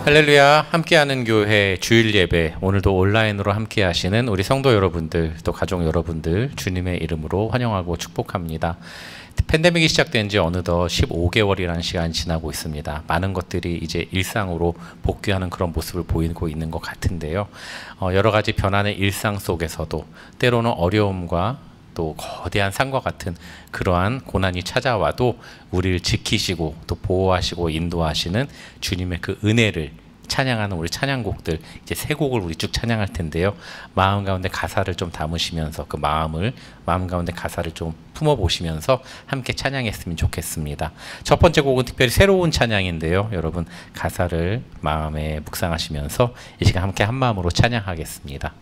할렐루야. 함께하는 교회 주일 예배, 오늘도 온라인으로 함께 하시는 우리 성도 여러분들, 또 가족 여러분들 주님의 이름으로 환영하고 축복합니다. 팬데믹이 시작된 지 어느덧 15개월이라는 시간이 지나고 있습니다. 많은 것들이 이제 일상으로 복귀하는 그런 모습을 보이고 있는 것 같은데요. 여러 가지 변화의 일상 속에서도 때로는 어려움과 또 거대한 산과 같은 그러한 고난이 찾아와도 우리를 지키시고 또 보호하시고 인도하시는 주님의 그 은혜를 찬양하는 우리 찬양곡들, 이제 세 곡을 우리 쭉 찬양할 텐데요. 마음 가운데 가사를 좀 담으시면서 그 마음 가운데 가사를 좀 품어보시면서 함께 찬양했으면 좋겠습니다. 첫 번째 곡은 특별히 새로운 찬양인데요. 여러분 가사를 마음에 묵상하시면서 이 시간 함께 한 마음으로 찬양하겠습니다.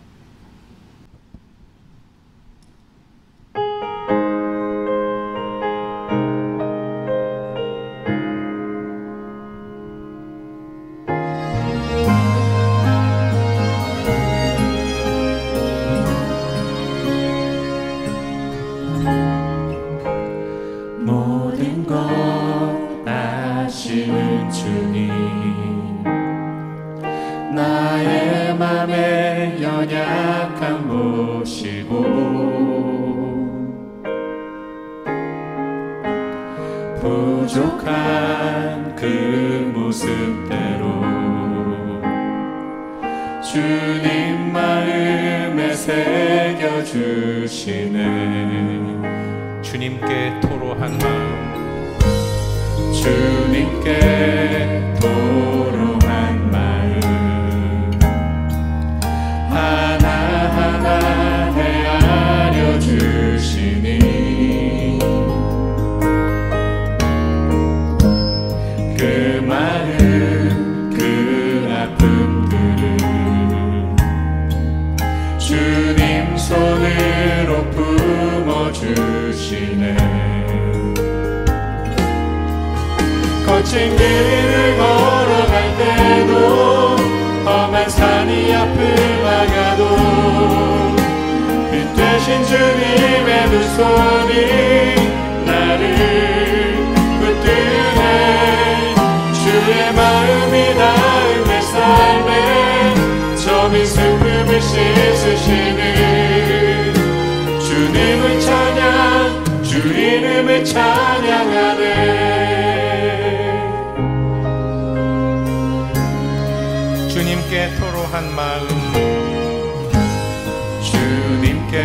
모든 것 아시는 주님, 나의 맘에 연약함 보시고 부족한 그 모습대로 주님 마음에 새겨주시네. 주님께 토로한 마음, 주님께 토로한 마음 하나하나 헤아려 주시니 그 마음 그 아픔들을 주님 손으로 품어주시네. 거친 길을 걸어갈 때도 험한 산이 앞을 막아도 빛 되신 주님의 두 손이 나를 붙드네. 주의 마음이 닿은 내 삶에 저민 슬픔을 씻으시는 주님을 찬양, 주 이름을 찬양하네. 주님께 토로한 마음, 주님께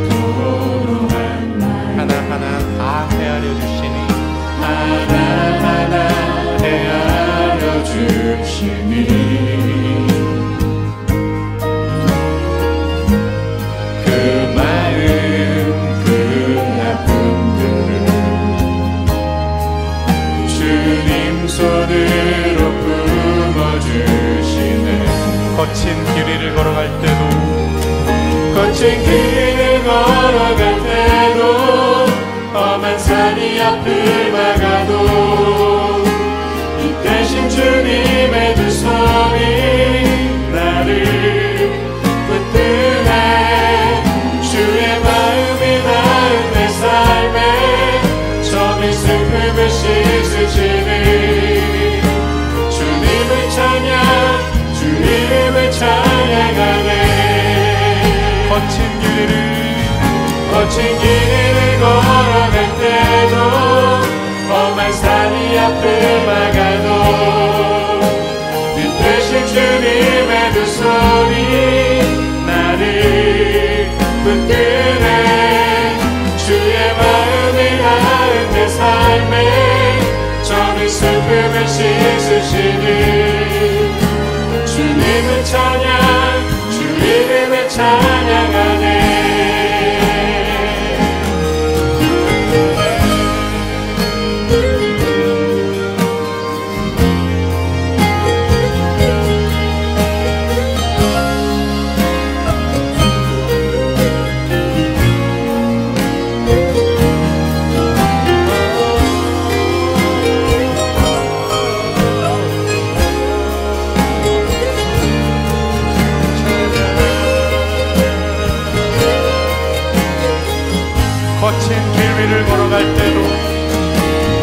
토로한 마음 하나하나 다 헤아려 주시니 하나하나 헤아려 주시니 그 마음 그 아픔들을 주님 손으로 품어주시네. 거친 길을 걸어갈 때도 거친 길을 걸어갈 때도 험한 산이 앞을 막아도 이 대신 주님의 두 손이 나를 붙드네. 주의 마음이 닿은 내 삶에 저민 슬픔을 씻으시니 주님을 찬양, 주 이름을 찬양하네. 거친 길을 걸어갈 때도 험한 산이 앞을 막아도 빛 되신 주님의 두 손이 나를 붙드네. 주의 마음이 닿은 내 삶에 저민 슬픔을 씻으시니 주님을 찬양, 주 이름을 찬양하네. 거친 길 위를 걸어갈 때도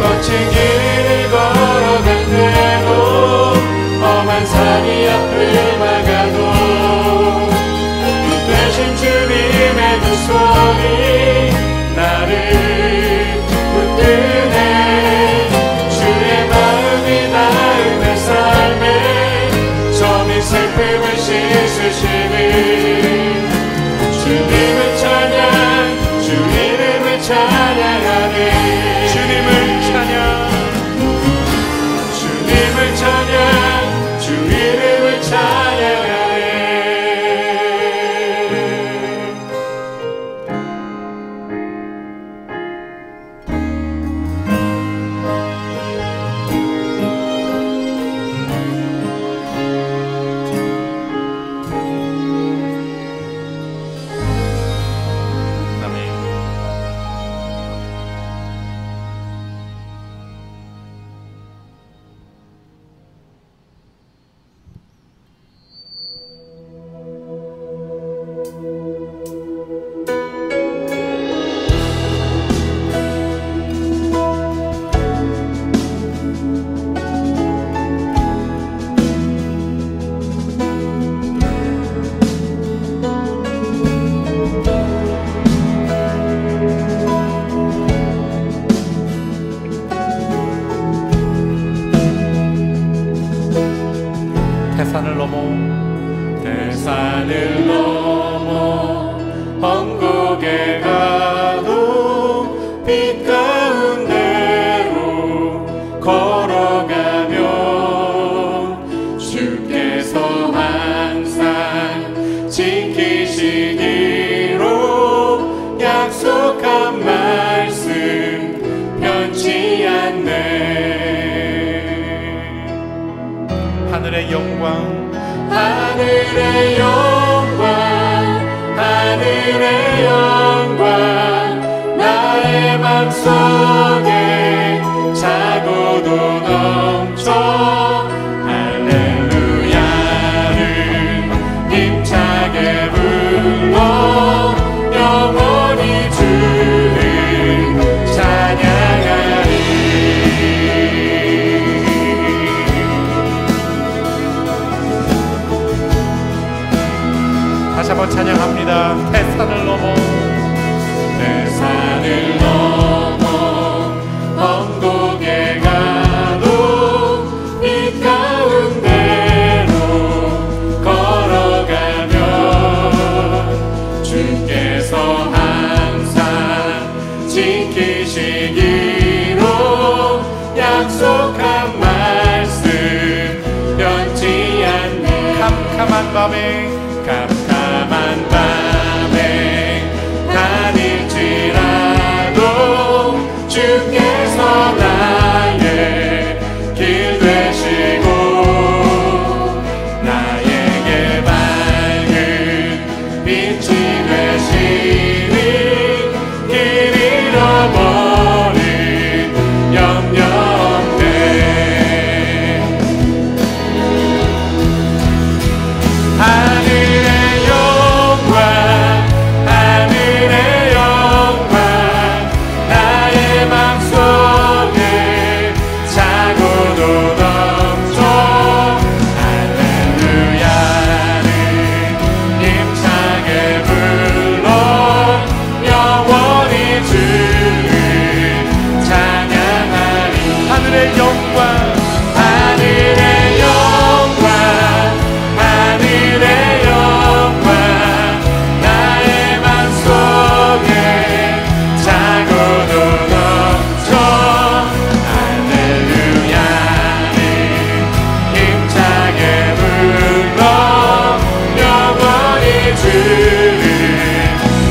거친 길을 걸어갈 때도 산을 넘어 언곡에 가도 빛 가운데로 걸어가면 주께서 항상 지키시기로 약속한 말씀 변치 않네. 하늘의 영광 하늘의 영광 하늘의 영광 나의 맘속에 차고도 넘쳐 할렐루야를 힘차게 불러 영원히 주를 찬양하리. 다시 한번 찬양합니다. 태산을 넘어 태산을 넘어 언곡에 가도 빛 가운데로 걸어가면 주께서 항상 지키시기로 약속한 말씀 변치 않네. 캄캄한 밤에 캄캄한 밤에 다닐지라도 주께서 나의 길 되시고 나에게 밝은 빛이 되시니 길 잃어버린 염려 없네. 하늘의 영광 하늘의 영광 나의 맘속에 차고도 넘쳐 할렐루야를 힘차게 불러 영원히 주를 찬양하리. 하늘의 영광 하늘의 영광 하늘의 영광 나의 맘속에 차고도 넘쳐 할렐루야를 힘차게 불러 영원히 주를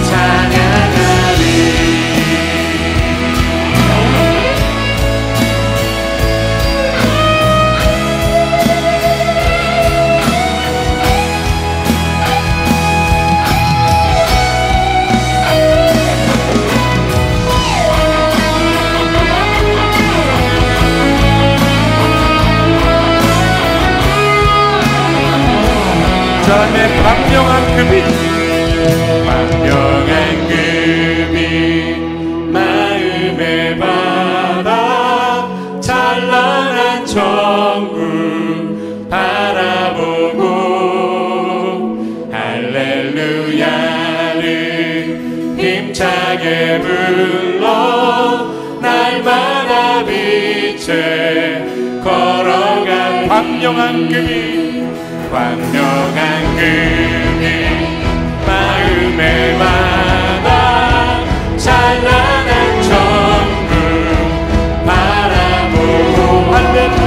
찬양하리. 주님의 광명한 그 빛 광명한 그 빛 마음의 바다 찬란한 천국 바라보고 할렐루야를 힘차게 불러 날마다 빛에 걸어간 광명한 그 빛 광명한 그 빛 마음의 바다 찬란한 천국 바라보고 할렐루야를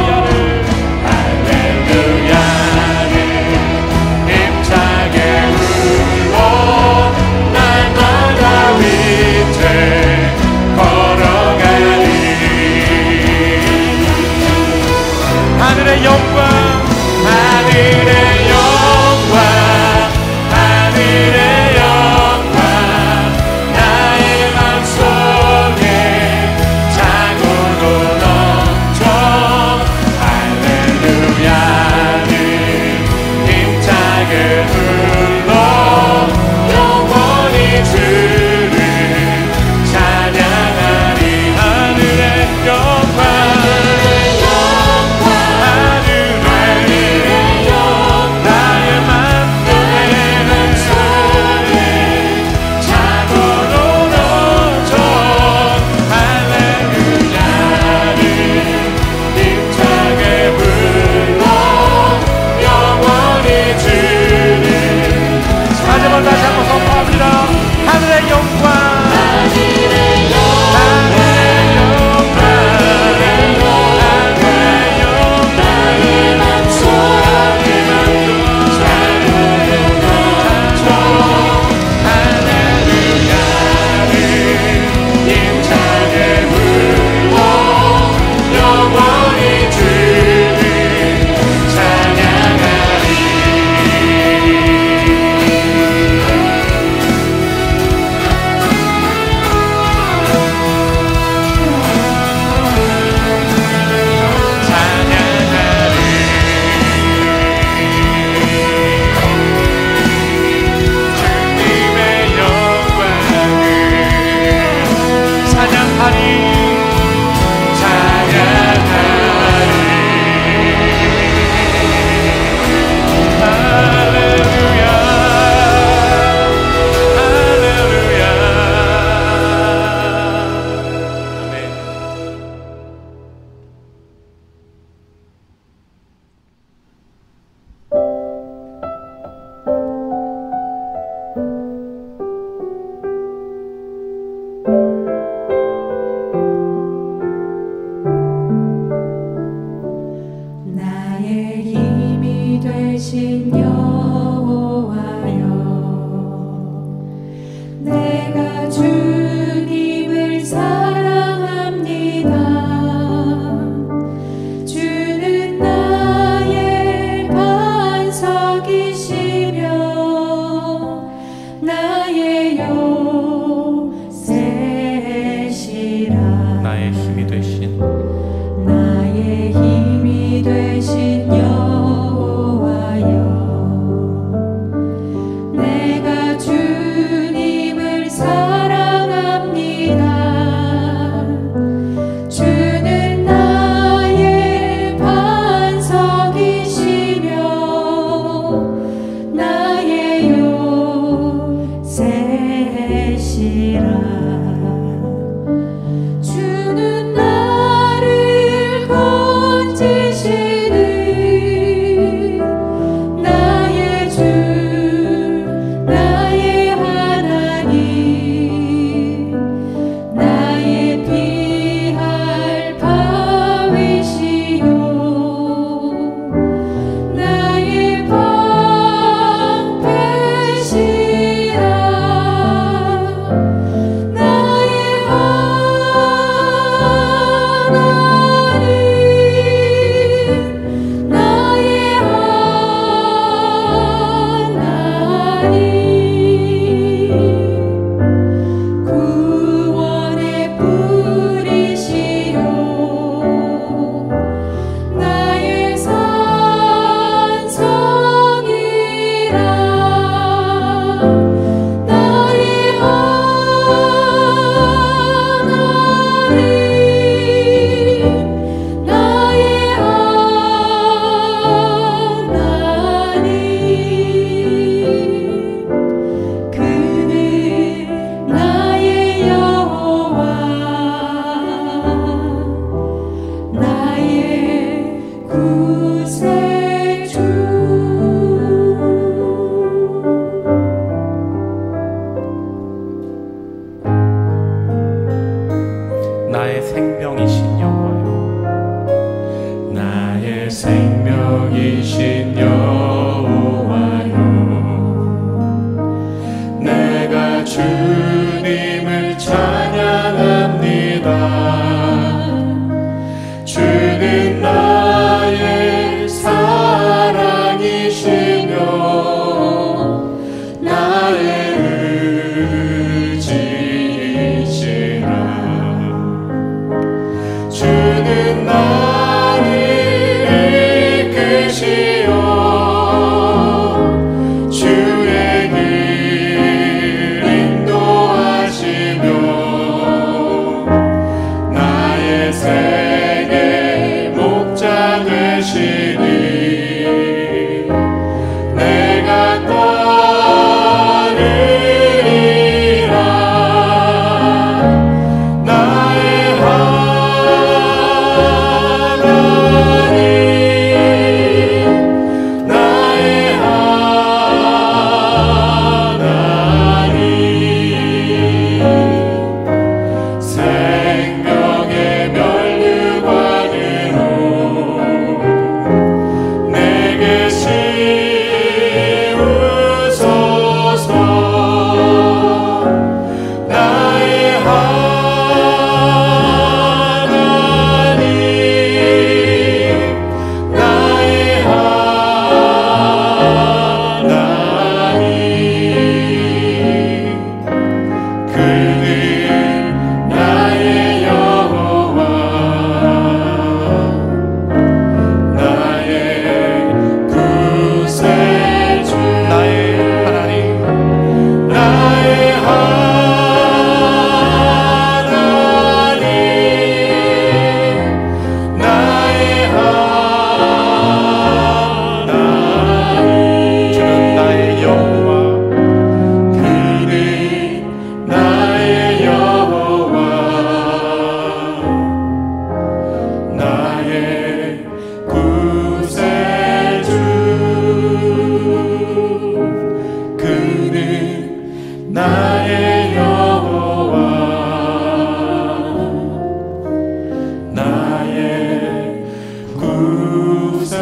힘차게 불러 날마다 빛에 걸어가리. 하늘의 영광 하늘의 영광 나의 여호와 나의 구세주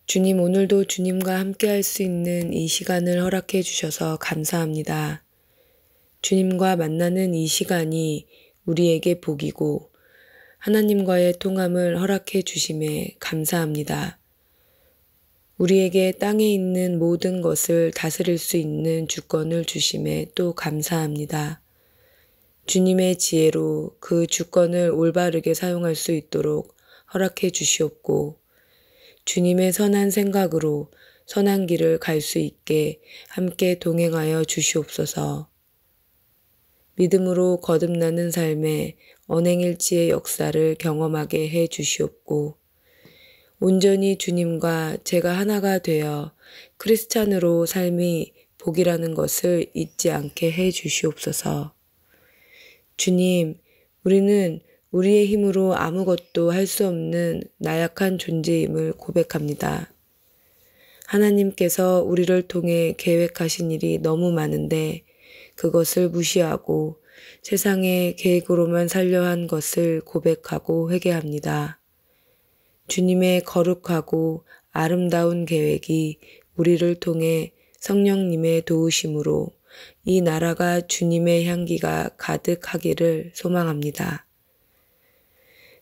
주님, 오늘도 주님과 함께 할 수 있는 이 시간을 허락해 주셔서 감사합니다. 주님과 만나는 이 시간이 우리에게 복이고 하나님과의 통함을 허락해 주심에 감사합니다. 우리에게 땅에 있는 모든 것을 다스릴 수 있는 주권을 주심에 또 감사합니다. 주님의 지혜로 그 주권을 올바르게 사용할 수 있도록 허락해 주시옵고 주님의 선한 생각으로 선한 길을 갈 수 있게 함께 동행하여 주시옵소서. 믿음으로 거듭나는 삶에 언행일치의 역사를 경험하게 해 주시옵고 온전히 주님과 제가 하나가 되어 크리스찬으로 삶이 복이라는 것을 잊지 않게 해 주시옵소서. 주님, 우리는 우리의 힘으로 아무것도 할 수 없는 나약한 존재임을 고백합니다. 하나님께서 우리를 통해 계획하신 일이 너무 많은데 그것을 무시하고 세상의 계획으로만 살려 한 것을 고백하고 회개합니다. 주님의 거룩하고 아름다운 계획이 우리를 통해 성령님의 도우심으로 이 나라가 주님의 향기가 가득하기를 소망합니다.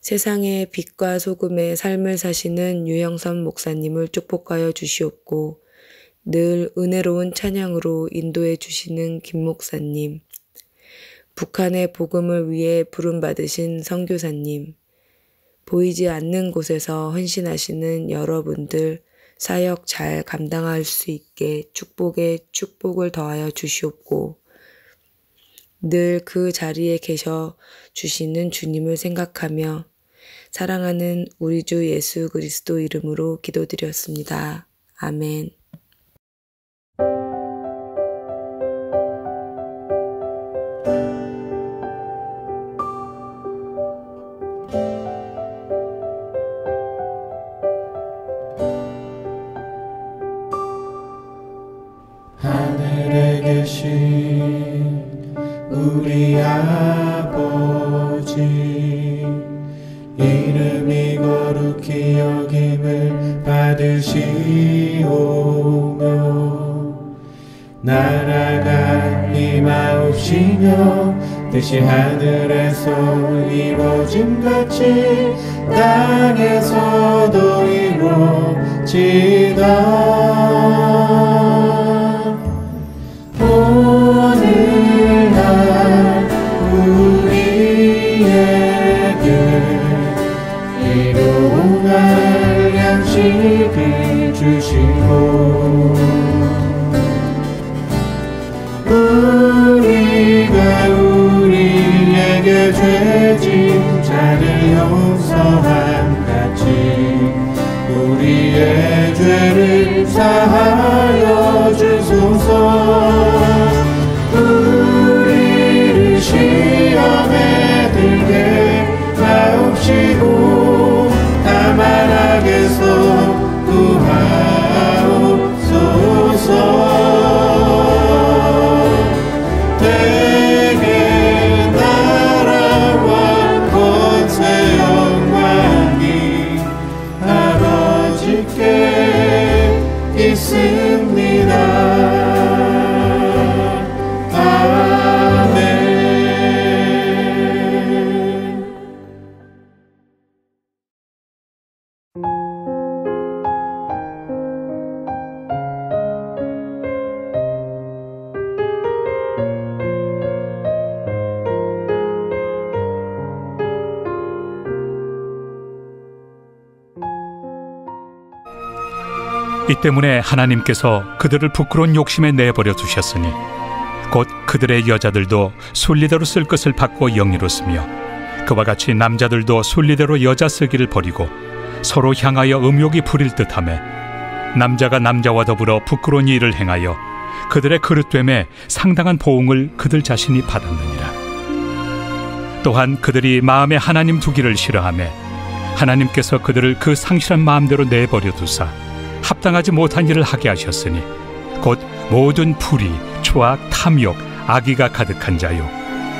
세상의 빛과 소금의 삶을 사시는 유형선 목사님을 축복하여 주시옵고 늘 은혜로운 찬양으로 인도해 주시는 김 목사님, 북한의 복음을 위해 부름받으신 선교사님, 보이지 않는 곳에서 헌신하시는 여러분들 사역 잘 감당할 수 있게 축복에 축복을 더하여 주시옵고 늘 그 자리에 계셔 주시는 주님을 생각하며 사랑하는 우리 주 예수 그리스도 이름으로 기도드렸습니다. 아멘. 하늘에 계신 우리 아버지 이름이 거룩히 여김을 받으시오며 나라가 임하옵시며 뜻이 하늘에서 이루어짐같이 땅에서도 이루어지다. 오늘날 우리에게 일용할 양식을 주시고 우리가 우리에게 죄진 자를 용서한 같이 우리의 죄를 사하여 주소서. 우리를 시험에 들게 하옵시고 다만 악에서 구하옵소서. 내게 나라와 권세 영광이 아버지께 있습니다. 이 때문에 하나님께서 그들을 부끄러운 욕심에 내버려 두셨으니 곧 그들의 여자들도 순리대로 쓸 것을 받고 영리로 쓰며 그와 같이 남자들도 순리대로 여자 쓰기를 버리고 서로 향하여 음욕이 부릴 듯하며 남자가 남자와 더불어 부끄러운 일을 행하여 그들의 그릇됨에 상당한 보응을 그들 자신이 받았느니라. 또한 그들이 마음에 하나님 두기를 싫어하며 하나님께서 그들을 그 상실한 마음대로 내버려 두사 합당하지 못한 일을 하게 하셨으니 곧 모든 불의, 초악, 탐욕, 악의가 가득한 자요,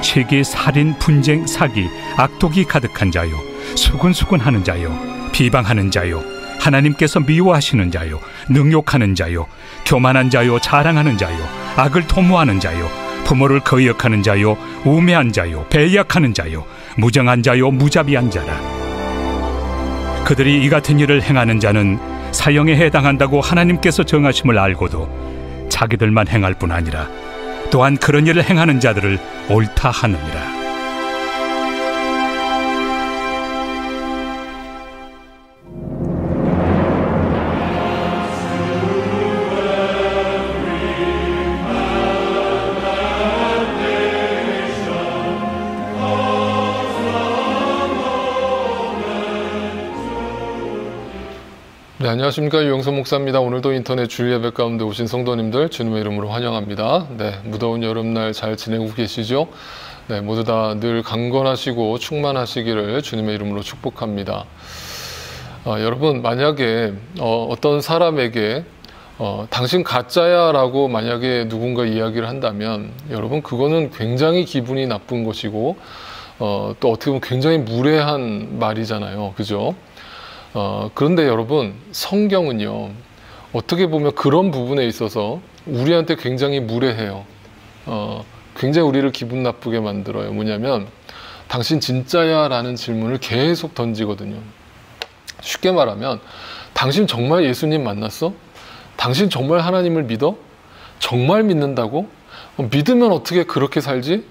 시기, 살인, 분쟁, 사기, 악독이 가득한 자요, 수군수군하는 자요, 비방하는 자요, 하나님께서 미워하시는 자요, 능욕하는 자요, 교만한 자요, 자랑하는 자요, 악을 도모하는 자요, 부모를 거역하는 자요, 우매한 자요, 배약하는 자요, 무정한 자요, 무자비한 자라. 그들이 이 같은 일을 행하는 자는 사형에 해당한다고 하나님께서 정하심을 알고도 자기들만 행할 뿐 아니라 또한 그런 일을 행하는 자들을 옳다 하느니라. 네, 안녕하십니까. 유영선 목사입니다. 오늘도 인터넷 주일 예배 가운데 오신 성도님들 주님의 이름으로 환영합니다. 네, 무더운 여름날 잘 지내고 계시죠? 네, 모두 다 늘 강건하시고 충만하시기를 주님의 이름으로 축복합니다. 여러분, 만약에 어떤 사람에게 당신 가짜야 라고 만약에 누군가 이야기를 한다면 여러분, 그거는 굉장히 기분이 나쁜 것이고 또 어떻게 보면 굉장히 무례한 말이잖아요. 그죠? 그런데 여러분, 성경은요, 어떻게 보면 그런 부분에 있어서 우리한테 굉장히 무례해요. 굉장히 우리를 기분 나쁘게 만들어요. 뭐냐면, 당신 진짜야? 라는 질문을 계속 던지거든요. 쉽게 말하면, 당신 정말 예수님 만났어? 당신 정말 하나님을 믿어? 정말 믿는다고? 믿으면 어떻게 그렇게 살지?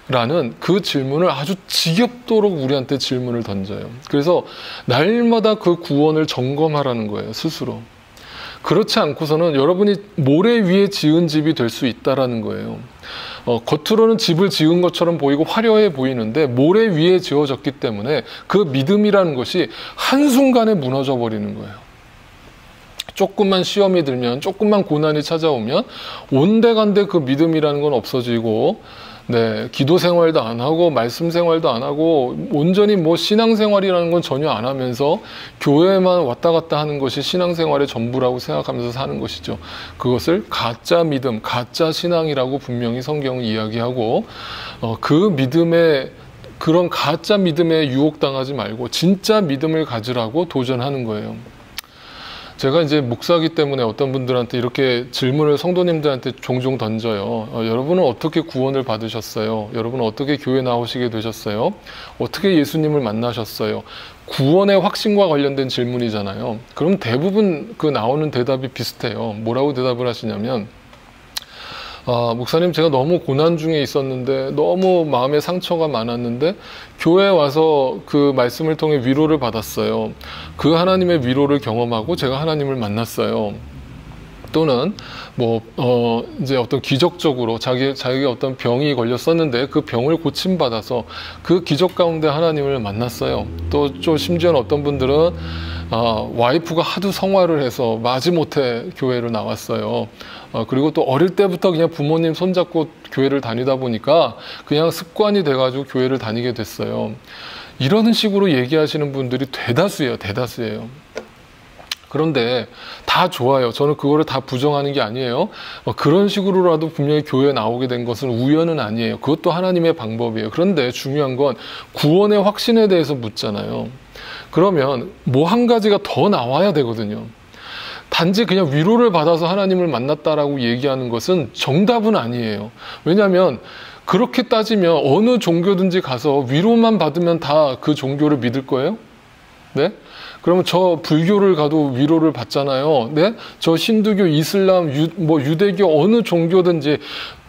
라는 그 질문을 아주 지겹도록 우리한테 질문을 던져요. 그래서 날마다 그 구원을 점검하라는 거예요, 스스로. 그렇지 않고서는 여러분이 모래 위에 지은 집이 될 수 있다라는 거예요. 겉으로는 집을 지은 것처럼 보이고 화려해 보이는데 모래 위에 지어졌기 때문에 그 믿음이라는 것이 한순간에 무너져 버리는 거예요. 조금만 시험이 들면, 조금만 고난이 찾아오면 온데간데 그 믿음이라는 건 없어지고, 네, 기도 생활도 안 하고 말씀 생활도 안 하고 온전히 뭐 신앙생활이라는 건 전혀 안 하면서 교회만 왔다 갔다 하는 것이 신앙생활의 전부라고 생각하면서 사는 것이죠. 그것을 가짜 믿음, 가짜 신앙이라고 분명히 성경은 이야기하고, 그 믿음에, 그런 가짜 믿음에 유혹당하지 말고 진짜 믿음을 가지라고 도전하는 거예요. 제가 이제 목사이기 때문에 어떤 분들한테 이렇게 질문을 성도님들한테 종종 던져요. 여러분은 어떻게 구원을 받으셨어요? 여러분은 어떻게 교회 나오시게 되셨어요? 어떻게 예수님을 만나셨어요? 구원의 확신과 관련된 질문이잖아요. 그럼 대부분 그 나오는 대답이 비슷해요. 뭐라고 대답을 하시냐면, 목사님, 제가 너무 고난 중에 있었는데 너무 마음에 상처가 많았는데 교회에 와서 그 말씀을 통해 위로를 받았어요. 그 하나님의 위로를 경험하고 제가 하나님을 만났어요. 또는 이제 어떤 기적적으로 자기가 어떤 병이 걸렸었는데 그 병을 고침받아서 그 기적 가운데 하나님을 만났어요. 또 좀 심지어는 어떤 분들은 와이프가 하도 성화를 해서 마지못해 교회를 나왔어요. 그리고 또 어릴 때부터 그냥 부모님 손잡고 교회를 다니다 보니까 그냥 습관이 돼가지고 교회를 다니게 됐어요. 이런 식으로 얘기하시는 분들이 대다수예요. 그런데 다 좋아요. 저는 그거를 다 부정하는 게 아니에요. 그런 식으로라도 분명히 교회에 나오게 된 것은 우연은 아니에요. 그것도 하나님의 방법이에요. 그런데 중요한 건 구원의 확신에 대해서 묻잖아요. 그러면 뭐 한 가지가 더 나와야 되거든요. 단지 그냥 위로를 받아서 하나님을 만났다라고 얘기하는 것은 정답은 아니에요. 왜냐하면 그렇게 따지면 어느 종교든지 가서 위로만 받으면 다 그 종교를 믿을 거예요? 네? 그러면 저 불교를 가도 위로를 받잖아요. 네? 저 힌두교, 이슬람, 유대교 어느 종교든지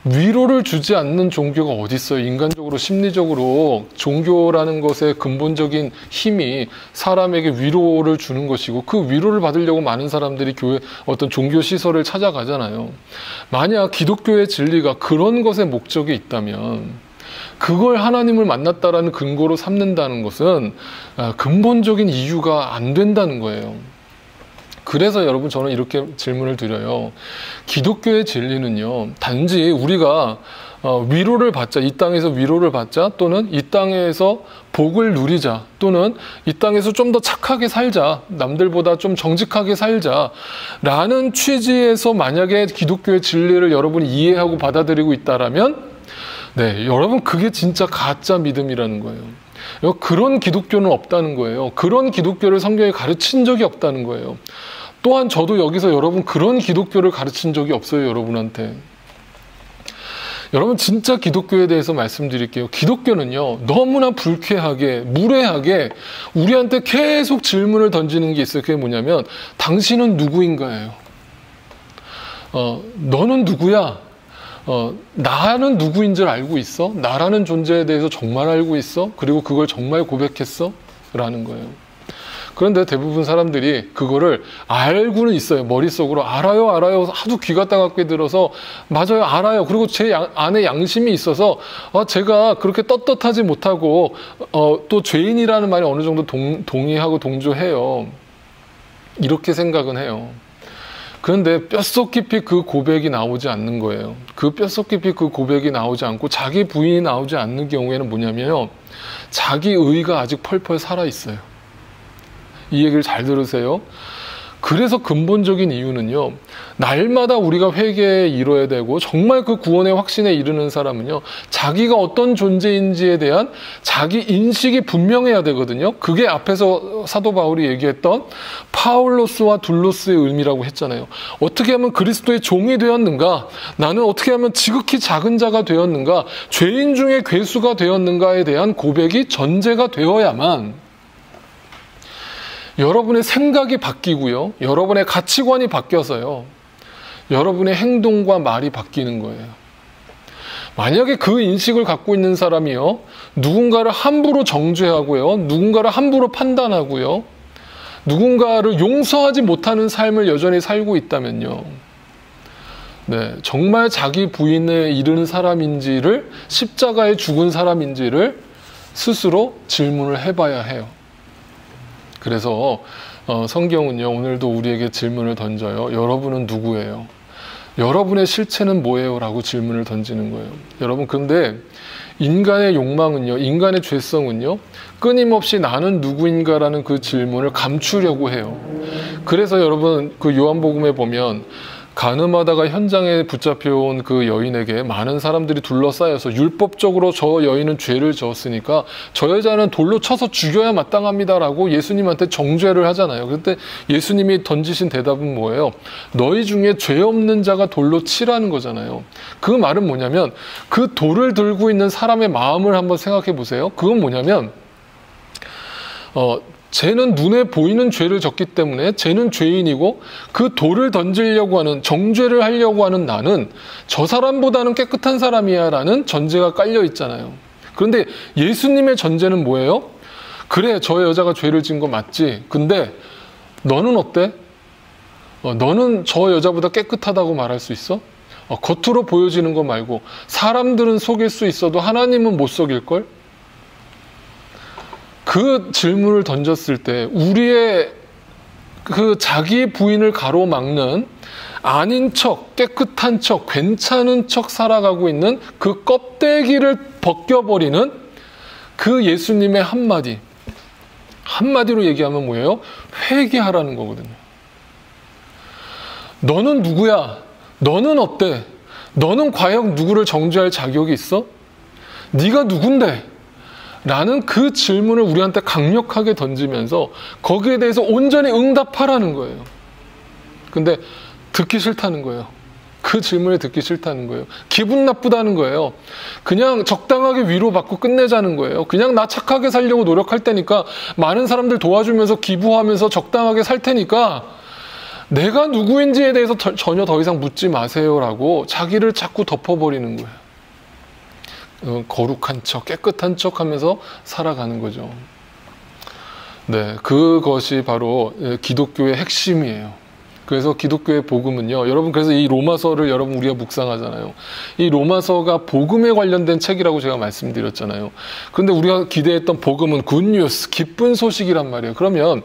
위로를 주지 않는 종교가 어디 있어요? 인간적으로, 심리적으로 종교라는 것의 근본적인 힘이 사람에게 위로를 주는 것이고, 그 위로를 받으려고 많은 사람들이 교회 어떤 종교 시설을 찾아가잖아요. 만약 기독교의 진리가 그런 것의 목적이 있다면 그걸 하나님을 만났다라는 근거로 삼는다는 것은 근본적인 이유가 안 된다는 거예요. 그래서 여러분 저는 이렇게 질문을 드려요. 기독교의 진리는요, 단지 우리가 위로를 받자, 이 땅에서 위로를 받자, 또는 이 땅에서 복을 누리자, 또는 이 땅에서 좀 더 착하게 살자, 남들보다 좀 정직하게 살자 라는 취지에서 만약에 기독교의 진리를 여러분이 이해하고 받아들이고 있다라면, 네, 여러분 그게 진짜 가짜 믿음이라는 거예요. 그런 기독교는 없다는 거예요. 그런 기독교를 성경에 가르친 적이 없다는 거예요. 또한 저도 여기서 여러분 그런 기독교를 가르친 적이 없어요, 여러분한테. 여러분 진짜 기독교에 대해서 말씀드릴게요. 기독교는요, 너무나 불쾌하게, 무례하게 우리한테 계속 질문을 던지는 게 있어요. 그게 뭐냐면, 당신은 누구인가예요. 너는 누구야? 나는 누구인 줄 알고 있어? 나라는 존재에 대해서 정말 알고 있어? 그리고 그걸 정말 고백했어? 라는 거예요. 그런데 대부분 사람들이 그거를 알고는 있어요. 머릿속으로 알아요, 알아요. 하도 귀가 따갑게 들어서 맞아요, 알아요. 그리고 제 안에 양심이 있어서 제가 그렇게 떳떳하지 못하고 또 죄인이라는 말이 어느 정도 동의하고 동조해요. 이렇게 생각은 해요. 그런데 뼛속 깊이 그 고백이 나오지 않는 거예요. 그 뼛속 깊이 그 고백이 나오지 않고 자기 부인이 나오지 않는 경우에는 뭐냐면요, 자기 의가 아직 펄펄 살아있어요. 이 얘기를 잘 들으세요. 그래서 근본적인 이유는요, 날마다 우리가 회개에 이뤄야 되고 정말 그 구원의 확신에 이르는 사람은요, 자기가 어떤 존재인지에 대한 자기 인식이 분명해야 되거든요. 그게 앞에서 사도 바울이 얘기했던 파울로스와 둘로스의 의미라고 했잖아요. 어떻게 하면 그리스도의 종이 되었는가? 나는 어떻게 하면 지극히 작은 자가 되었는가? 죄인 중에 괴수가 되었는가에 대한 고백이 전제가 되어야만 여러분의 생각이 바뀌고요, 여러분의 가치관이 바뀌어서요, 여러분의 행동과 말이 바뀌는 거예요. 만약에 그 인식을 갖고 있는 사람이요, 누군가를 함부로 정죄하고요, 누군가를 함부로 판단하고요, 누군가를 용서하지 못하는 삶을 여전히 살고 있다면요, 네, 정말 자기 부인에 이르는 사람인지를, 십자가에 죽은 사람인지를 스스로 질문을 해봐야 해요. 그래서 성경은요, 오늘도 우리에게 질문을 던져요. 여러분은 누구예요? 여러분의 실체는 뭐예요? 라고 질문을 던지는 거예요. 여러분, 근데 인간의 욕망은요, 인간의 죄성은요, 끊임없이 나는 누구인가라는 그 질문을 감추려고 해요. 그래서 여러분, 그 요한복음에 보면 가늠하다가 현장에 붙잡혀온 그 여인에게 많은 사람들이 둘러싸여서 율법적으로 저 여인은 죄를 저었으니까 저 여자는 돌로 쳐서 죽여야 마땅합니다라고 예수님한테 정죄를 하잖아요. 그런데 예수님이 던지신 대답은 뭐예요? 너희 중에 죄 없는 자가 돌로 치라는 거잖아요. 그 말은 뭐냐면, 그 돌을 들고 있는 사람의 마음을 한번 생각해 보세요. 그건 뭐냐면, 쟤는 눈에 보이는 죄를 졌기 때문에 쟤는 죄인이고, 그 돌을 던지려고 하는, 정죄를 하려고 하는 나는 저 사람보다는 깨끗한 사람이야 라는 전제가 깔려 있잖아요. 그런데 예수님의 전제는 뭐예요? 그래, 저 여자가 죄를 진 거 맞지. 근데 너는 어때? 너는 저 여자보다 깨끗하다고 말할 수 있어? 겉으로 보여지는 거 말고 사람들은 속일 수 있어도 하나님은 못 속일걸? 그 질문을 던졌을 때 우리의 그 자기 부인을 가로막는, 아닌 척, 깨끗한 척, 괜찮은 척 살아가고 있는 그 껍데기를 벗겨버리는 그 예수님의 한마디로 얘기하면 뭐예요? 회개하라는 거거든요. 너는 누구야? 너는 어때? 너는 과연 누구를 정죄할 자격이 있어? 네가 누군데? 라는 그 질문을 우리한테 강력하게 던지면서 거기에 대해서 온전히 응답하라는 거예요. 근데 듣기 싫다는 거예요. 그 질문을 듣기 싫다는 거예요. 기분 나쁘다는 거예요. 그냥 적당하게 위로받고 끝내자는 거예요. 그냥 나 착하게 살려고 노력할 테니까, 많은 사람들 도와주면서 기부하면서 적당하게 살 테니까 내가 누구인지에 대해서 전혀 더 이상 묻지 마세요라고 자기를 자꾸 덮어버리는 거예요. 거룩한 척, 깨끗한 척 하면서 살아가는 거죠. 네, 그것이 바로 기독교의 핵심이에요. 그래서 기독교의 복음은요, 여러분, 그래서 이 로마서를 여러분 우리가 묵상하잖아요. 이 로마서가 복음에 관련된 책이라고 제가 말씀드렸잖아요. 그런데 우리가 기대했던 복음은 굿뉴스, 기쁜 소식이란 말이에요. 그러면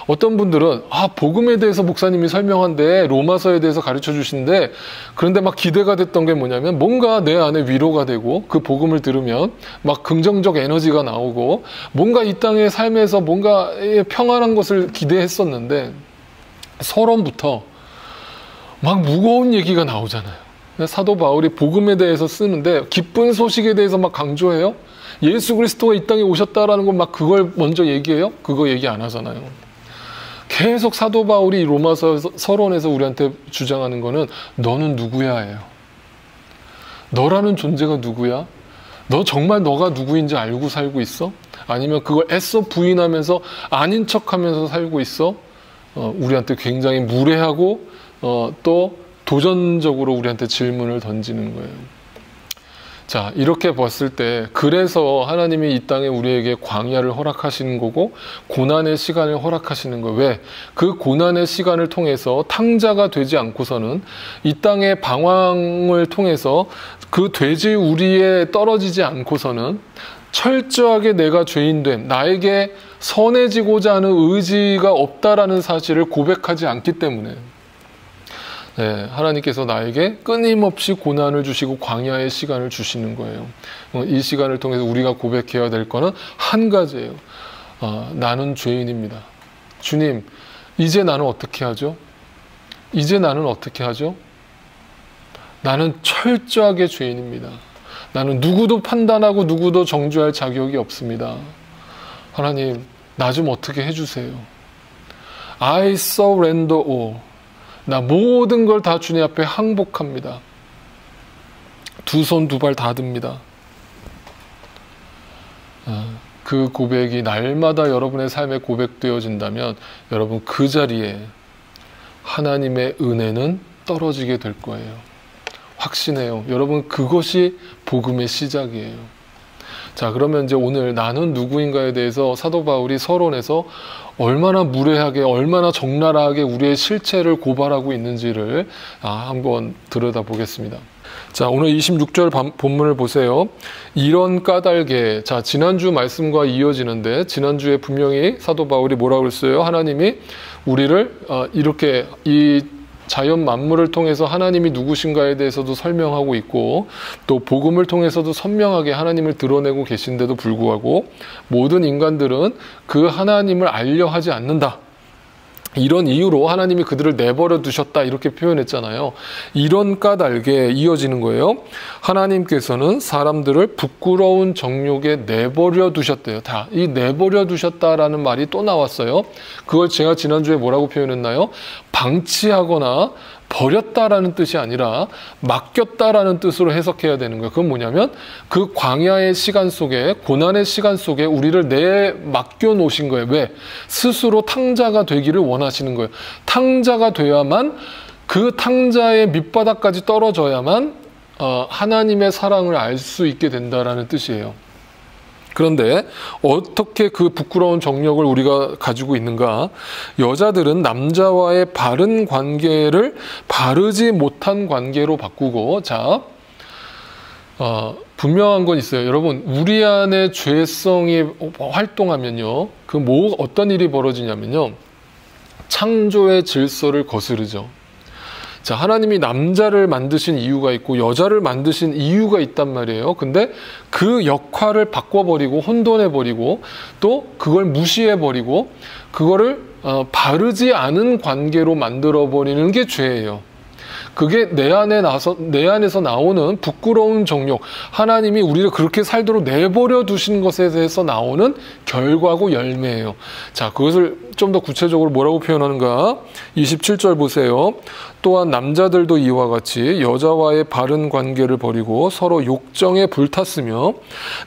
어떤 분들은 복음에 대해서 목사님이 설명한데 로마서에 대해서 가르쳐 주신데, 그런데 막 기대가 됐던 게 뭐냐면 뭔가 내 안에 위로가 되고 그 복음을 들으면 막 긍정적 에너지가 나오고 뭔가 이 땅의 삶에서 뭔가 평안한 것을 기대했었는데 서론부터 막 무거운 얘기가 나오잖아요. 사도 바울이 복음에 대해서 쓰는데 기쁜 소식에 대해서 막 강조해요. 예수 그리스도가 이 땅에 오셨다라는 건 막 그걸 먼저 얘기해요? 그거 얘기 안 하잖아요. 계속 사도 바울이 로마서 서론에서 우리한테 주장하는 거는 너는 누구야예요. 너라는 존재가 누구야? 너 정말 너가 누구인지 알고 살고 있어? 아니면 그걸 애써 부인하면서 아닌 척하면서 살고 있어? 우리한테 굉장히 무례하고 또 도전적으로 우리한테 질문을 던지는 거예요. 자, 이렇게 봤을 때 그래서 하나님이 이 땅에 우리에게 광야를 허락하시는 거고 고난의 시간을 허락하시는 거예요. 왜? 그 고난의 시간을 통해서 탕자가 되지 않고서는 이 땅의 방황을 통해서 그 돼지 우리에 떨어지지 않고서는 철저하게 내가 죄인됨, 나에게 선해지고자 하는 의지가 없다라는 사실을 고백하지 않기 때문에 하나님께서 나에게 끊임없이 고난을 주시고 광야의 시간을 주시는 거예요. 이 시간을 통해서 우리가 고백해야 될 거는 한 가지예요. 나는 죄인입니다. 주님, 이제 나는 어떻게 하죠? 이제 나는 어떻게 하죠? 나는 철저하게 죄인입니다. 나는 누구도 판단하고 누구도 정죄할 자격이 없습니다. 하나님, 나 좀 어떻게 해주세요. I surrender all. 나 모든 걸 다 주님 앞에 항복합니다. 두 손 두 발 다 듭니다. 그 고백이 날마다 여러분의 삶에 고백되어진다면 여러분 그 자리에 하나님의 은혜는 떨어지게 될 거예요. 확신해요. 여러분 그것이 복음의 시작이에요. 자, 그러면 이제 오늘 나는 누구인가에 대해서 사도 바울이 서론에서 얼마나 무례하게, 얼마나 적나라하게 우리의 실체를 고발하고 있는지를 한번 들여다보겠습니다. 자, 오늘 26절 본문을 보세요. 이런 까닭에, 자, 지난주 말씀과 이어지는데 지난주에 분명히 사도 바울이 뭐라고 그랬어요? 하나님이 우리를 이렇게 이 자연 만물을 통해서 하나님이 누구신가에 대해서도 설명하고 있고 또 복음을 통해서도 선명하게 하나님을 드러내고 계신데도 불구하고 모든 인간들은 그 하나님을 알려 하지 않는다. 이런 이유로 하나님이 그들을 내버려 두셨다 이렇게 표현했잖아요. 이런 까닭에 이어지는 거예요. 하나님께서는 사람들을 부끄러운 정욕에 내버려 두셨대요. 다 이 내버려 두셨다라는 말이 또 나왔어요. 그걸 제가 지난주에 뭐라고 표현했나요? 방치하거나 버렸다라는 뜻이 아니라 맡겼다라는 뜻으로 해석해야 되는 거예요. 그건 뭐냐면 그 광야의 시간 속에, 고난의 시간 속에 우리를 맡겨 놓으신 거예요. 왜? 스스로 탕자가 되기를 원하시는 거예요. 탕자가 돼야만, 그 탕자의 밑바닥까지 떨어져야만 하나님의 사랑을 알 수 있게 된다라는 뜻이에요. 그런데 어떻게 그 부끄러운 정력을 우리가 가지고 있는가? 여자들은 남자와의 바른 관계를 바르지 못한 관계로 바꾸고, 자, 분명한 건 있어요. 여러분, 우리 안에 죄성이 활동하면요, 어떤 일이 벌어지냐면요, 창조의 질서를 거스르죠. 자, 하나님이 남자를 만드신 이유가 있고 여자를 만드신 이유가 있단 말이에요. 근데 그 역할을 바꿔버리고 혼돈해버리고 또 그걸 무시해버리고 그거를 바르지 않은 관계로 만들어버리는 게 죄예요. 그게 내 안에서 나오는 부끄러운 정욕, 하나님이 우리를 그렇게 살도록 내버려 두신 것에 대해서 나오는 결과고 열매예요. 자, 그것을 좀 더 구체적으로 뭐라고 표현하는가? 27절 보세요. 또한 남자들도 이와 같이 여자와의 바른 관계를 버리고 서로 욕정에 불탔으며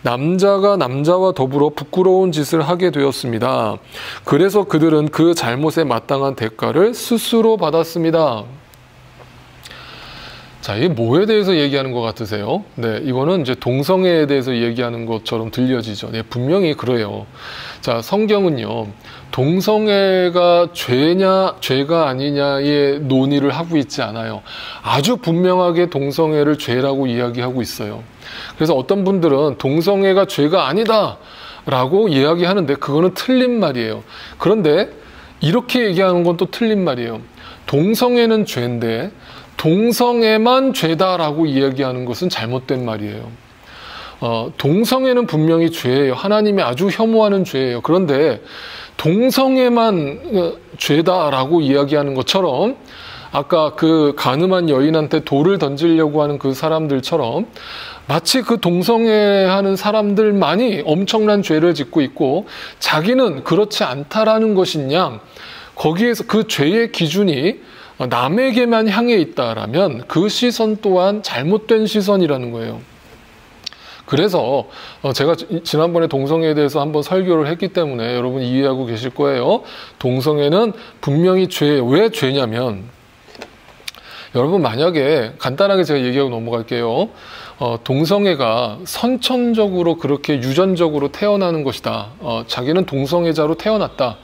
남자가 남자와 더불어 부끄러운 짓을 하게 되었습니다. 그래서 그들은 그 잘못에 마땅한 대가를 스스로 받았습니다. 자, 이게 뭐에 대해서 얘기하는 것 같으세요? 네, 이거는 이제 동성애에 대해서 얘기하는 것처럼 들려지죠. 네, 분명히 그래요. 자, 성경은요, 동성애가 죄냐, 죄가 아니냐의 논의를 하고 있지 않아요. 아주 분명하게 동성애를 죄라고 이야기하고 있어요. 그래서 어떤 분들은 동성애가 죄가 아니다 라고 이야기하는데 그거는 틀린 말이에요. 그런데 이렇게 얘기하는 건 또 틀린 말이에요. 동성애는 죄인데 동성애만 죄다라고 이야기하는 것은 잘못된 말이에요. 동성애는 분명히 죄예요. 하나님이 아주 혐오하는 죄예요. 그런데 동성애만 죄다라고 이야기하는 것처럼 아까 그 간음한 여인한테 돌을 던지려고 하는 그 사람들처럼 마치 그 동성애하는 사람들만이 엄청난 죄를 짓고 있고 자기는 그렇지 않다라는 것인 양 거기에서 그 죄의 기준이 남에게만 향해 있다라면 그 시선 또한 잘못된 시선이라는 거예요. 그래서 제가 지난번에 동성애에 대해서 한번 설교를 했기 때문에 여러분 이해하고 계실 거예요. 동성애는 분명히 죄예요. 왜 죄냐면 여러분 만약에 간단하게 제가 얘기하고 넘어갈게요. 동성애가 선천적으로 그렇게 유전적으로 태어나는 것이다. 자기는 동성애자로 태어났다.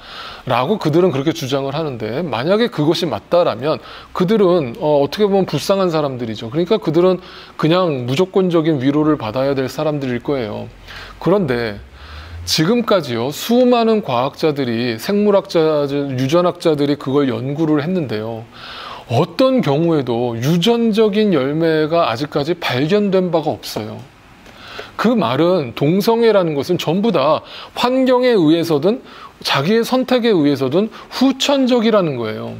라고 그들은 그렇게 주장을 하는데 만약에 그것이 맞다라면 그들은 어떻게 보면 불쌍한 사람들이죠. 그러니까 그들은 그냥 무조건적인 위로를 받아야 될 사람들일 거예요. 그런데 지금까지요 수많은 과학자들이 생물학자들, 유전학자들이 그걸 연구를 했는데요. 어떤 경우에도 유전적인 열매가 아직까지 발견된 바가 없어요. 그 말은 동성애라는 것은 전부 다 환경에 의해서든 자기의 선택에 의해서든 후천적이라는 거예요.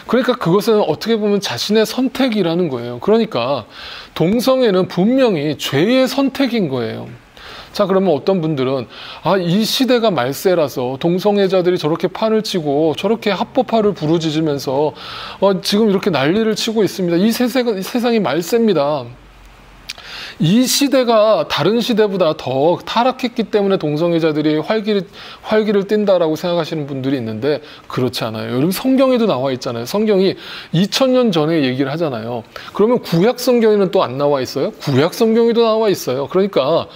그러니까 그것은 어떻게 보면 자신의 선택이라는 거예요. 그러니까 동성애는 분명히 죄의 선택인 거예요. 자, 그러면 어떤 분들은 이 시대가 말세라서 동성애자들이 저렇게 판을 치고 저렇게 합법화를 부르짖으면서 지금 이렇게 난리를 치고 있습니다. 이 세상이 말세입니다. 이 시대가 다른 시대보다 더 타락했기 때문에 동성애자들이 활기를 띈다라고 생각하시는 분들이 있는데 그렇지 않아요. 여러분 성경에도 나와 있잖아요. 성경이 2000년 전에 얘기를 하잖아요. 그러면 구약 성경에는 또 안 나와 있어요? 구약 성경에도 나와 있어요. 그러니까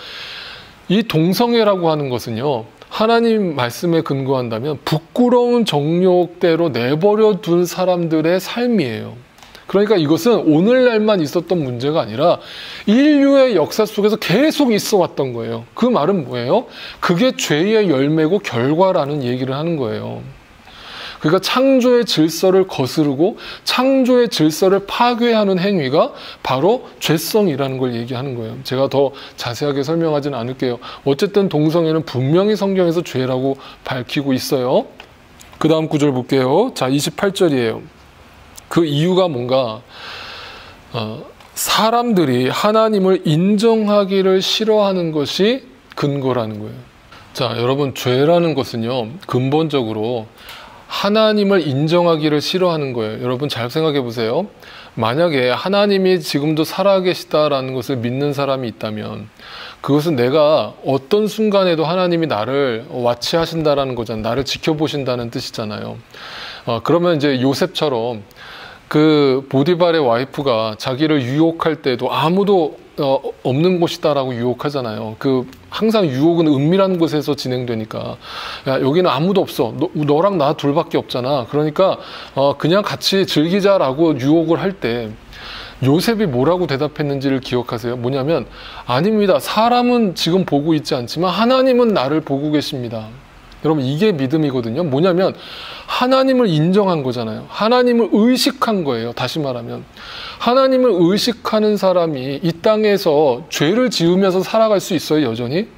이 동성애라고 하는 것은요. 하나님 말씀에 근거한다면 부끄러운 정욕대로 내버려 둔 사람들의 삶이에요. 그러니까 이것은 오늘날만 있었던 문제가 아니라 인류의 역사 속에서 계속 있어 왔던 거예요. 그 말은 뭐예요? 그게 죄의 열매고 결과라는 얘기를 하는 거예요. 그러니까 창조의 질서를 거스르고 창조의 질서를 파괴하는 행위가 바로 죄성이라는 걸 얘기하는 거예요. 제가 더 자세하게 설명하지는 않을게요. 어쨌든 동성애는 분명히 성경에서 죄라고 밝히고 있어요. 그 다음 구절 볼게요. 자, 28절이에요. 그 이유가 뭔가 사람들이 하나님을 인정하기를 싫어하는 것이 근거라는 거예요. 자, 여러분 죄라는 것은요 근본적으로 하나님을 인정하기를 싫어하는 거예요. 여러분 잘 생각해 보세요. 만약에 하나님이 지금도 살아계시다라는 것을 믿는 사람이 있다면 그것은 내가 어떤 순간에도 하나님이 나를 와치하신다라는 거잖아요. 나를 지켜보신다는 뜻이잖아요. 그러면 이제 요셉처럼 그 보디발의 와이프가 자기를 유혹할 때도 아무도 없는 곳이다라고 유혹하잖아요. 항상 유혹은 은밀한 곳에서 진행되니까 야, 여기는 아무도 없어. 너랑 나 둘밖에 없잖아. 그러니까 그냥 같이 즐기자라고 유혹을 할 때 요셉이 뭐라고 대답했는지를 기억하세요? 뭐냐면 아닙니다. 사람은 지금 보고 있지 않지만 하나님은 나를 보고 계십니다. 여러분 이게 믿음이거든요. 뭐냐면 하나님을 인정한 거잖아요. 하나님을 의식한 거예요. 다시 말하면 하나님을 의식하는 사람이 이 땅에서 죄를 지으면서 살아갈 수 있어요? 여전히?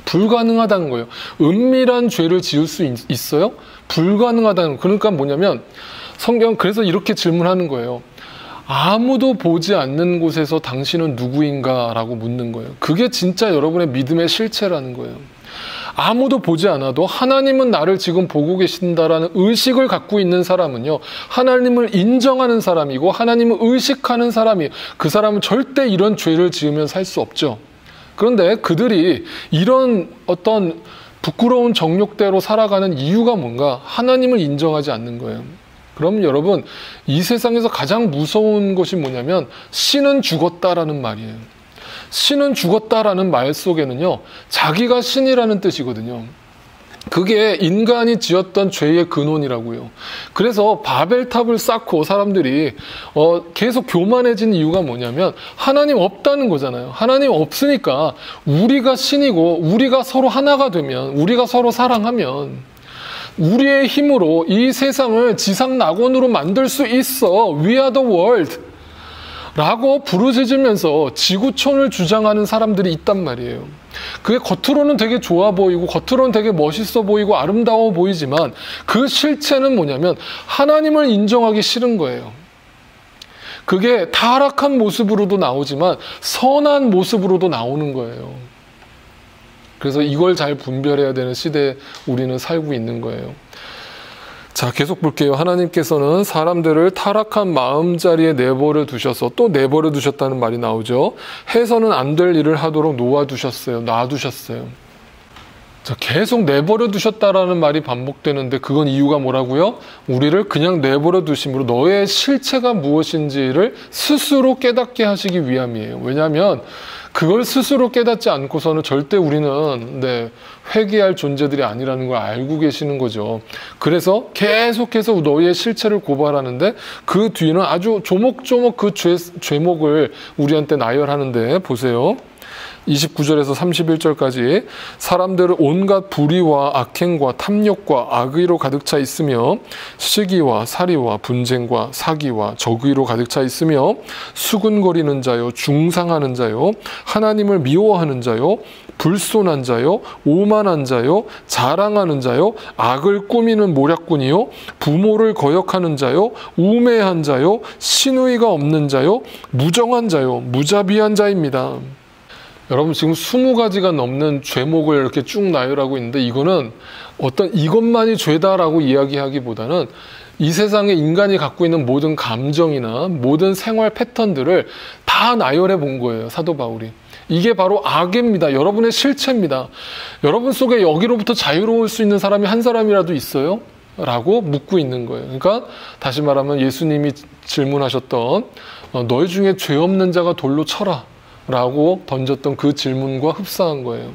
불가능하다는 거예요. 은밀한 죄를 지을 수 있어요? 불가능하다는 거예요. 그러니까 뭐냐면 성경 그래서 이렇게 질문하는 거예요. 아무도 보지 않는 곳에서 당신은 누구인가? 라고 묻는 거예요. 그게 진짜 여러분의 믿음의 실체라는 거예요. 아무도 보지 않아도 하나님은 나를 지금 보고 계신다라는 의식을 갖고 있는 사람은요. 하나님을 인정하는 사람이고 하나님을 의식하는 사람이에요. 그 사람은 절대 이런 죄를 지으면 살 수 없죠. 그런데 그들이 이런 어떤 부끄러운 정욕대로 살아가는 이유가 뭔가? 하나님을 인정하지 않는 거예요. 그럼 여러분, 이 세상에서 가장 무서운 것이 뭐냐면 신은 죽었다라는 말이에요. 신은 죽었다라는 말 속에는요, 자기가 신이라는 뜻이거든요. 그게 인간이 지었던 죄의 근원이라고요. 그래서 바벨탑을 쌓고 사람들이 계속 교만해진 이유가 뭐냐면 하나님 없다는 거잖아요. 하나님 없으니까 우리가 신이고 우리가 서로 하나가 되면, 우리가 서로 사랑하면 우리의 힘으로 이 세상을 지상 낙원으로 만들 수 있어. We are the world 라고 부르짖으면서 지구촌을 주장하는 사람들이 있단 말이에요. 그게 겉으로는 되게 좋아 보이고 겉으로는 되게 멋있어 보이고 아름다워 보이지만 그 실체는 뭐냐면 하나님을 인정하기 싫은 거예요. 그게 타락한 모습으로도 나오지만 선한 모습으로도 나오는 거예요. 그래서 이걸 잘 분별해야 되는 시대에 우리는 살고 있는 거예요. 자, 계속 볼게요. 하나님께서는 사람들을 타락한 마음자리에 내버려 두셔서, 또 내버려 두셨다는 말이 나오죠. 해서는 안 될 일을 하도록 놔두셨어요. 자, 계속 내버려 두셨다라는 말이 반복되는데 그건 이유가 뭐라고요? 우리를 그냥 내버려 두심으로 너의 실체가 무엇인지를 스스로 깨닫게 하시기 위함이에요. 왜냐하면 그걸 스스로 깨닫지 않고서는 절대 우리는 회개할 존재들이 아니라는 걸 알고 계시는 거죠. 그래서 계속해서 너의 실체를 고발하는데 그 뒤는 아주 조목조목 그 죄목을 우리한테 나열하는데 보세요. 29절에서 31절까지 사람들은 온갖 불의와 악행과 탐욕과 악의로 가득 차 있으며 시기와 살이와 분쟁과 사기와 적의로 가득 차 있으며 수군거리는 자요, 중상하는 자요, 하나님을 미워하는 자요, 불손한 자요, 오만한 자요, 자랑하는 자요, 악을 꾸미는 모략꾼이요, 부모를 거역하는 자요, 우매한 자요, 신의가 없는 자요, 무정한 자요, 무자비한 자입니다. 여러분, 지금 20가지가 넘는 죄목을 이렇게 쭉 나열하고 있는데 이거는 어떤 이것만이 죄다라고 이야기하기보다는 이 세상에 인간이 갖고 있는 모든 감정이나 모든 생활 패턴들을 다 나열해 본 거예요, 사도 바울이. 이게 바로 악입니다. 여러분의 실체입니다. 여러분 속에 여기로부터 자유로울 수 있는 사람이 한 사람이라도 있어요? 라고 묻고 있는 거예요. 그러니까 다시 말하면 예수님이 질문하셨던 너희 중에 죄 없는 자가 돌로 쳐라 라고 던졌던 그 질문과 흡사한 거예요.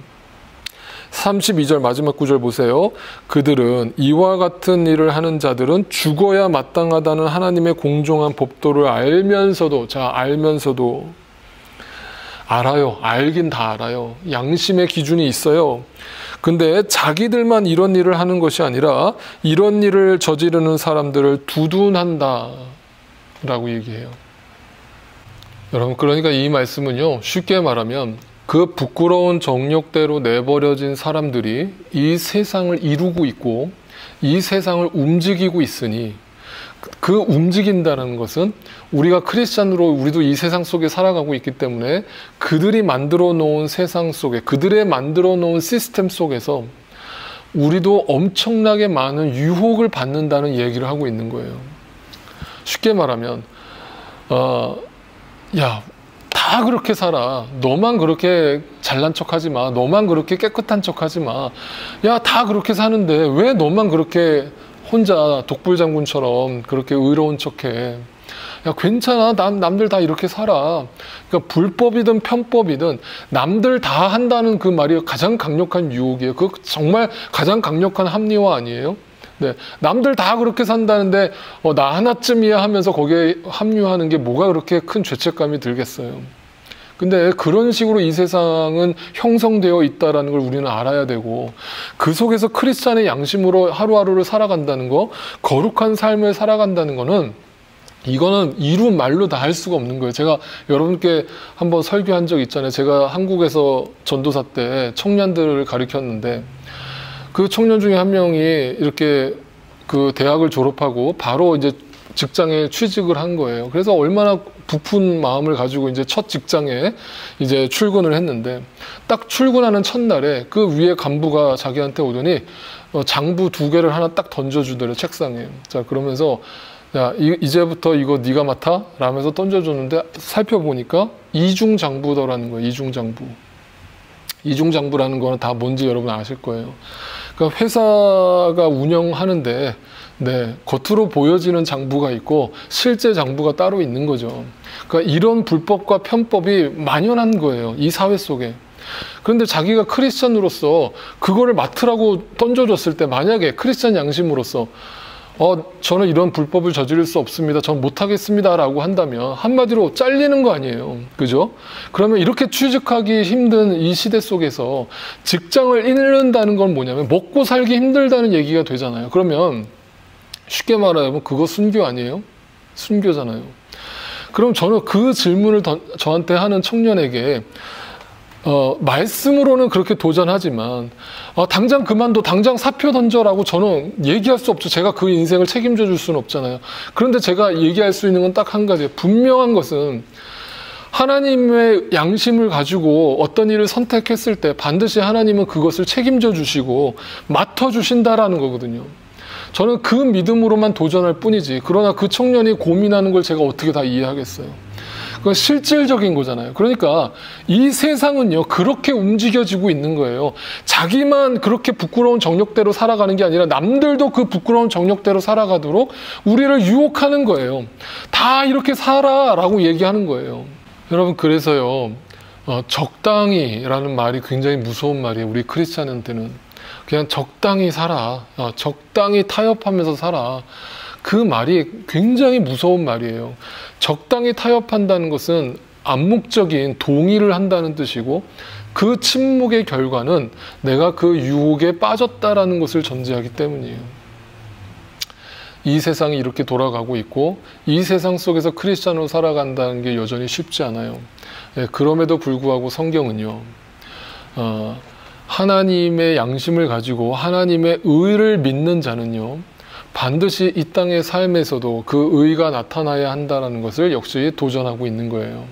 32절 마지막 구절 보세요. 그들은 이와 같은 일을 하는 자들은 죽어야 마땅하다는 하나님의 공정한 법도를 알면서도, 알아요. 알긴 다 알아요. 양심의 기준이 있어요. 근데 자기들만 이런 일을 하는 것이 아니라 이런 일을 저지르는 사람들을 두둔한다 라고 얘기해요. 여러분, 그러니까 이 말씀은요, 쉽게 말하면 그 부끄러운 정욕대로 내버려진 사람들이 이 세상을 이루고 있고 이 세상을 움직이고 있으니 그 움직인다는 것은 우리가 크리스찬으로 우리도 이 세상 속에 살아가고 있기 때문에 그들이 만들어 놓은 세상 속에, 그들의 만들어 놓은 시스템 속에서 우리도 엄청나게 많은 유혹을 받는다는 얘기를 하고 있는 거예요. 쉽게 말하면 야, 다 그렇게 살아. 너만 그렇게 잘난 척하지 마. 너만 그렇게 깨끗한 척하지 마. 야, 다 그렇게 사는데 왜 너만 그렇게 혼자 독불장군처럼 그렇게 의로운 척해. 야, 괜찮아. 남들 다 이렇게 살아. 그러니까 불법이든 편법이든 남들 다 한다는 그 말이 가장 강력한 유혹이에요. 그 정말 가장 강력한 합리화 아니에요? 네, 남들 다 그렇게 산다는데 나 하나쯤이야 하면서 거기에 합류하는 게 뭐가 그렇게 큰 죄책감이 들겠어요. 근데 그런 식으로 이 세상은 형성되어 있다는 걸 우리는 알아야 되고 그 속에서 크리스찬의 양심으로 하루하루를 살아간다는 거, 거룩한 삶을 살아간다는 거는 이거는 이루 말로 다 할 수가 없는 거예요. 제가 여러분께 한번 설교한 적 있잖아요. 제가 한국에서 전도사 때 청년들을 가르쳤는데 그 청년 중에 한 명이 이렇게 그 대학을 졸업하고 바로 이제 직장에 취직을 한 거예요. 그래서 얼마나 부푼 마음을 가지고 이제 첫 직장에 이제 출근을 했는데 딱 출근하는 첫날에 그 위에 간부가 자기한테 오더니 장부 2개를 하나 딱 던져주더래요, 책상에. 자, 그러면서 야, 이제부터 이거 네가 맡아? 라면서 던져줬는데 살펴보니까 이중장부더라는 거예요, 이중장부. 이중장부라는 거는 다 뭔지 여러분 아실 거예요. 그러니까 회사가 운영하는데 네, 겉으로 보여지는 장부가 있고 실제 장부가 따로 있는 거죠. 그러니까 이런 불법과 편법이 만연한 거예요, 이 사회 속에. 그런데 자기가 크리스찬으로서 그거를 맡으라고 던져줬을 때, 만약에 크리스찬 양심으로서 저는 이런 불법을 저지를 수 없습니다, 전 못하겠습니다 라고 한다면 한마디로 잘리는 거 아니에요, 그죠? 그러면 이렇게 취직하기 힘든 이 시대 속에서 직장을 잃는다는 건 뭐냐면 먹고 살기 힘들다는 얘기가 되잖아요. 그러면 쉽게 말하면 그거 순교 아니에요? 순교잖아요. 그럼 저는 그 질문을 저한테 하는 청년에게 말씀으로는 그렇게 도전하지만 당장 그만둬, 당장 사표 던져라고 저는 얘기할 수 없죠. 제가 그 인생을 책임져 줄 수는 없잖아요. 그런데 제가 얘기할 수 있는 건 딱 한 가지예요. 분명한 것은 하나님의 양심을 가지고 어떤 일을 선택했을 때 반드시 하나님은 그것을 책임져 주시고 맡아 주신다라는 거거든요. 저는 그 믿음으로만 도전할 뿐이지, 그러나 그 청년이 고민하는 걸 제가 어떻게 다 이해하겠어요. 그건 실질적인 거잖아요. 그러니까 이 세상은요, 그렇게 움직여지고 있는 거예요. 자기만 그렇게 부끄러운 정욕대로 살아가는 게 아니라 남들도 그 부끄러운 정욕대로 살아가도록 우리를 유혹하는 거예요. 다 이렇게 살아라고 얘기하는 거예요. 여러분, 그래서요, 적당히라는 말이 굉장히 무서운 말이에요. 우리 크리스찬한테는. 그냥 적당히 살아, 적당히 타협하면서 살아, 그 말이 굉장히 무서운 말이에요. 적당히 타협한다는 것은 암묵적인 동의를 한다는 뜻이고, 그 침묵의 결과는 내가 그 유혹에 빠졌다라는 것을 전제하기 때문이에요. 이 세상이 이렇게 돌아가고 있고, 이 세상 속에서 크리스찬으로 살아간다는 게 여전히 쉽지 않아요. 그럼에도 불구하고 성경은요, 하나님의 양심을 가지고 하나님의 의를 믿는 자는요, 반드시 이 땅의 삶에서도 그 의가 나타나야 한다는 것을 역시 도전하고 있는 거예요.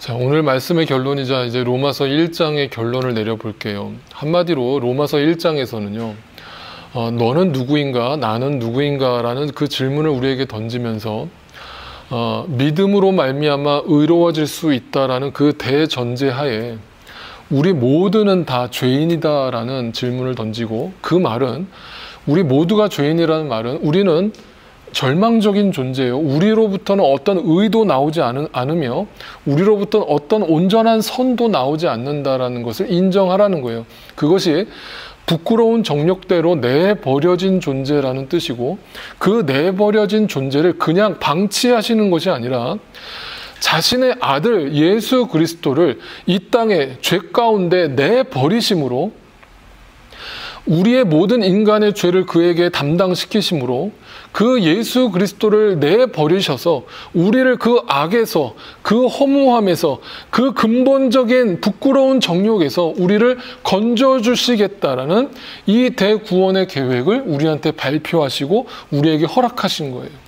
자, 오늘 말씀의 결론이자 이제 로마서 1장의 결론을 내려볼게요. 한마디로 로마서 1장에서는요, 너는 누구인가, 나는 누구인가 라는 그 질문을 우리에게 던지면서 믿음으로 말미암아 의로워질 수 있다라는 그 대전제하에 우리 모두는 다 죄인이다라는 질문을 던지고, 그 말은, 우리 모두가 죄인이라는 말은 우리는 절망적인 존재예요. 우리로부터는 어떤 의도 나오지 않으며 우리로부터는 어떤 온전한 선도 나오지 않는다라는 것을 인정하라는 거예요. 그것이 부끄러운 정욕대로 내버려진 존재라는 뜻이고, 그 내버려진 존재를 그냥 방치하시는 것이 아니라 자신의 아들 예수 그리스도를 이 땅에 죄 가운데 내버리심으로, 우리의 모든 인간의 죄를 그에게 담당시키심으로 그 예수 그리스도를 내버리셔서 우리를 그 악에서, 그 허무함에서, 그 근본적인 부끄러운 정욕에서 우리를 건져주시겠다라는 이 대구원의 계획을 우리한테 발표하시고 우리에게 허락하신 거예요.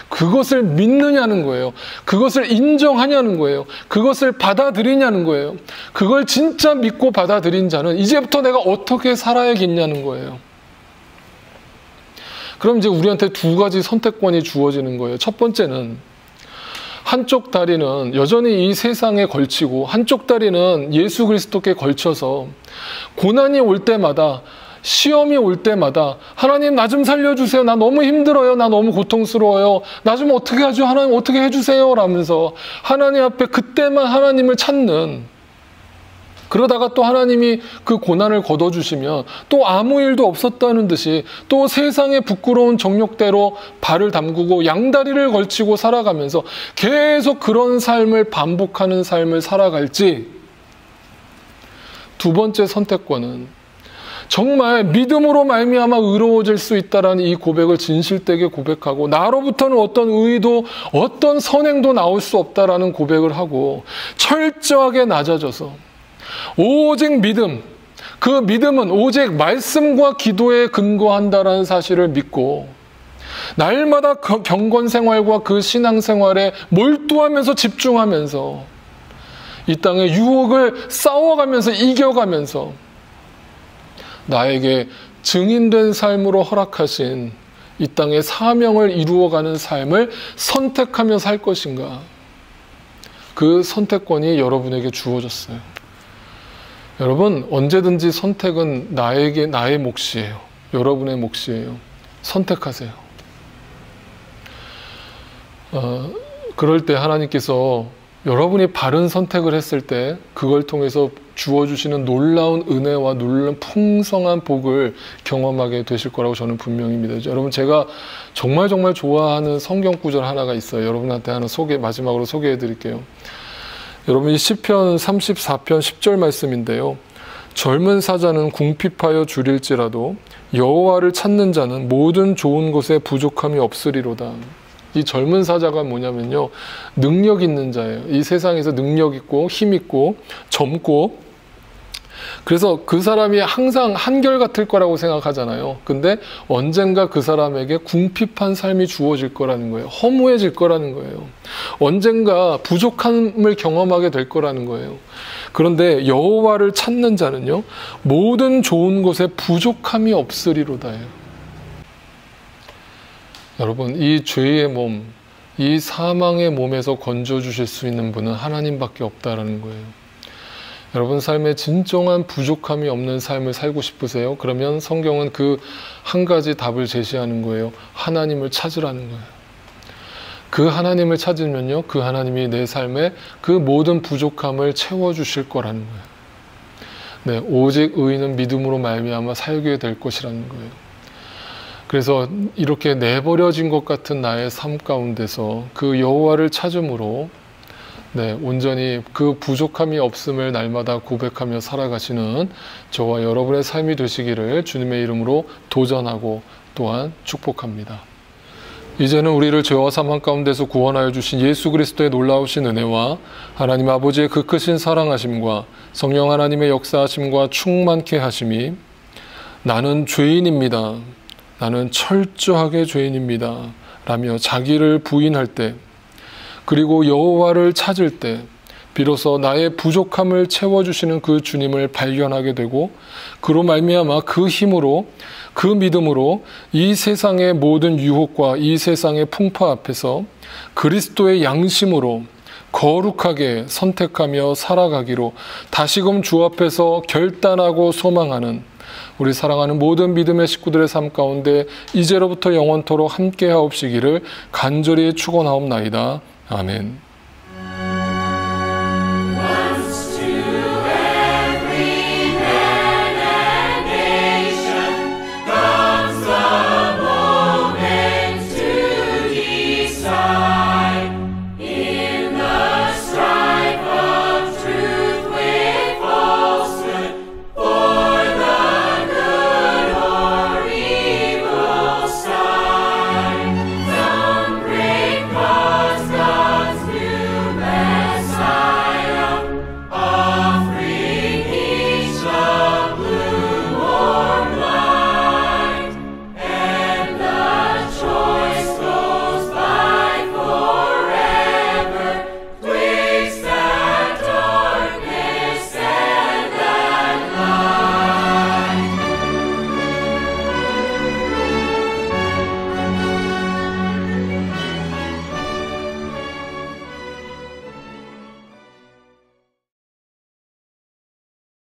그것을 믿느냐는 거예요. 그것을 인정하냐는 거예요. 그것을 받아들이냐는 거예요. 그걸 진짜 믿고 받아들인 자는 이제부터 내가 어떻게 살아야겠냐는 거예요. 그럼 이제 우리한테 두 가지 선택권이 주어지는 거예요. 첫 번째는, 한쪽 다리는 여전히 이 세상에 걸치고 한쪽 다리는 예수 그리스도께 걸쳐서 고난이 올 때마다, 시험이 올 때마다 하나님 나 좀 살려주세요, 나 너무 힘들어요, 나 너무 고통스러워요, 나 좀 어떻게 하죠, 하나님 어떻게 해주세요 라면서 하나님 앞에 그때만 하나님을 찾는, 그러다가 또 하나님이 그 고난을 걷어주시면 또 아무 일도 없었다는 듯이 또 세상의 부끄러운 정욕대로 발을 담그고 양다리를 걸치고 살아가면서 계속 그런 삶을 반복하는 삶을 살아갈지, 두 번째 선택권은 정말 믿음으로 말미암아 의로워질 수 있다라는 이 고백을 진실되게 고백하고, 나로부터는 어떤 의도, 어떤 선행도 나올 수 없다라는 고백을 하고 철저하게 낮아져서 오직 믿음, 그 믿음은 오직 말씀과 기도에 근거한다라는 사실을 믿고 날마다 경건 생활과 그 신앙 생활에 몰두하면서 집중하면서 이 땅의 유혹을 싸워가면서 이겨가면서 나에게 증인된 삶으로 허락하신 이 땅의 사명을 이루어가는 삶을 선택하며 살 것인가, 그 선택권이 여러분에게 주어졌어요. 여러분, 언제든지 선택은 나의 몫이에요. 여러분의 몫이에요. 선택하세요. 그럴 때 하나님께서 여러분이 바른 선택을 했을 때 그걸 통해서 주어주시는 놀라운 은혜와 놀라운 풍성한 복을 경험하게 되실 거라고 저는 분명히 믿어요. 여러분, 제가 정말 좋아하는 성경 구절 하나가 있어요. 여러분한테 하나 마지막으로 소개해 드릴게요. 여러분, 이 시편 34편 10절 말씀인데요. 젊은 사자는 궁핍하여 줄일지라도 여호와를 찾는 자는 모든 좋은 것에 부족함이 없으리로다. 이 젊은 사자가 뭐냐면요, 능력 있는 자예요. 이 세상에서 능력 있고 힘 있고 젊고, 그래서 그 사람이 항상 한결같을 거라고 생각하잖아요. 근데 언젠가 그 사람에게 궁핍한 삶이 주어질 거라는 거예요. 허무해질 거라는 거예요. 언젠가 부족함을 경험하게 될 거라는 거예요. 그런데 여호와를 찾는 자는요, 모든 좋은 것에 부족함이 없으리로다예요. 여러분, 이 죄의 몸, 이 사망의 몸에서 건져주실 수 있는 분은 하나님밖에 없다라는 거예요. 여러분, 삶에 진정한 부족함이 없는 삶을 살고 싶으세요? 그러면 성경은 그 한 가지 답을 제시하는 거예요. 하나님을 찾으라는 거예요. 그 하나님을 찾으면요, 그 하나님이 내 삶에 그 모든 부족함을 채워주실 거라는 거예요. 네, 오직 의인은 믿음으로 말미암아 살게 될 것이라는 거예요. 그래서 이렇게 내버려진 것 같은 나의 삶 가운데서 그 여호와를 찾음으로 온전히 그 부족함이 없음을 날마다 고백하며 살아가시는 저와 여러분의 삶이 되시기를 주님의 이름으로 도전하고 또한 축복합니다. 이제는 우리를 죄와 사망 가운데서 구원하여 주신 예수 그리스도의 놀라우신 은혜와 하나님 아버지의 그 크신 사랑하심과 성령 하나님의 역사하심과 충만케 하심이 나는 죄인입니다, 나는 철저하게 죄인입니다 라며 자기를 부인할 때, 그리고 여호와를 찾을 때 비로소 나의 부족함을 채워주시는 그 주님을 발견하게 되고, 그로 말미암아 그 힘으로, 그 믿음으로 이 세상의 모든 유혹과 이 세상의 풍파 앞에서 그리스도의 양심으로 거룩하게 선택하며 살아가기로 다시금 주 앞에서 결단하고 소망하는 우리 사랑하는 모든 믿음의 식구들의 삶 가운데 이제로부터 영원토록 함께하옵시기를 간절히 축원하옵나이다. 아멘.